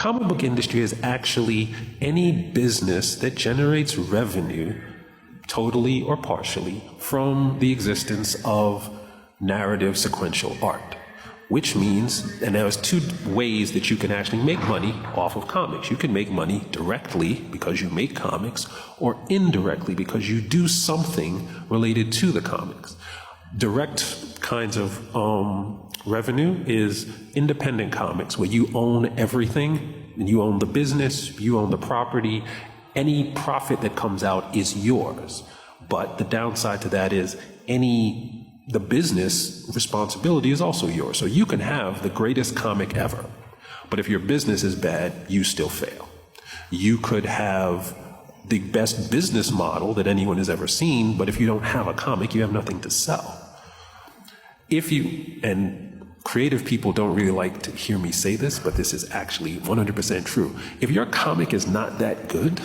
comic book industry is actually any business that generates revenue, totally or partially, from the existence of narrative sequential art. Which means, and there's two ways that you can actually make money off of comics. You can make money directly because you make comics, or indirectly because you do something related to the comics. Direct kinds of revenue is independent comics, where you own everything, and you own the business, you own the property. Any profit that comes out is yours. But the downside to that is the business responsibility is also yours. So you can have the greatest comic ever, but if your business is bad, you still fail. You could have the best business model that anyone has ever seen, but if you don't have a comic, you have nothing to sell. And creative people don't really like to hear me say this, but this is actually 100% true. If your comic is not that good,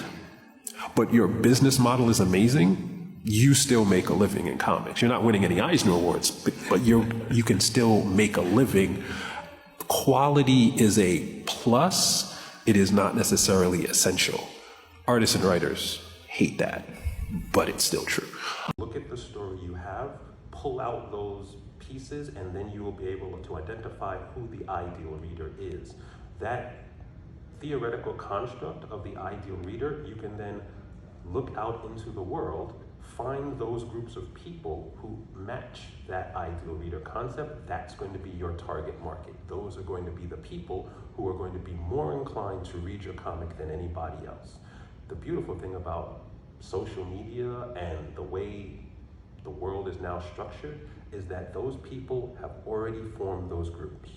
but your business model is amazing, you still make a living in comics. You're not winning any Eisner Awards, but you can still make a living. Quality is a plus. It is not necessarily essential. Artists and writers hate that, but it's still true. Look at the story you have, pull out those pieces, and then you will be able to identify who the ideal reader is. That theoretical construct of the ideal reader, you can then look out into the world, find those groups of people who match that ideal reader concept. That's going to be your target market. Those are going to be the people who are going to be more inclined to read your comic than anybody else. The beautiful thing about social media and the way the world is now structured is that those people have already formed those groups.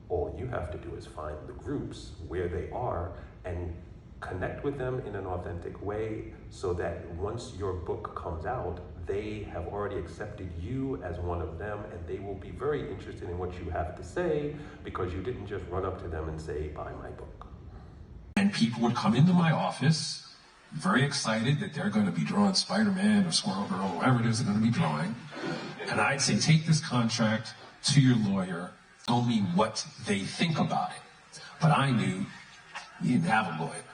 All you have to do is find the groups where they are and connect with them in an authentic way, so that once your book comes out, they have already accepted you as one of them, and they will be very interested in what you have to say because you didn't just run up to them and say, buy my book. And people would come into my office very excited that they're going to be drawing Spider-Man or Squirrel Girl, whoever it is they're going to be drawing. And I'd say, take this contract to your lawyer, tell me what they think about it. But I knew he didn't have a lawyer.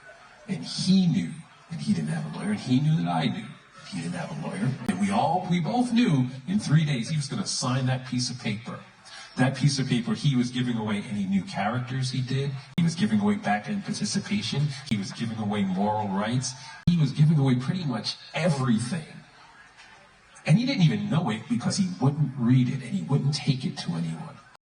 And he knew that he didn't have a lawyer, and he knew that I knew he didn't have a lawyer. And we both knew in 3 days he was going to sign that piece of paper. That piece of paper, he was giving away any new characters he did. He was giving away back-end participation. He was giving away moral rights. He was giving away pretty much everything. And he didn't even know it because he wouldn't read it and he wouldn't take it to anyone.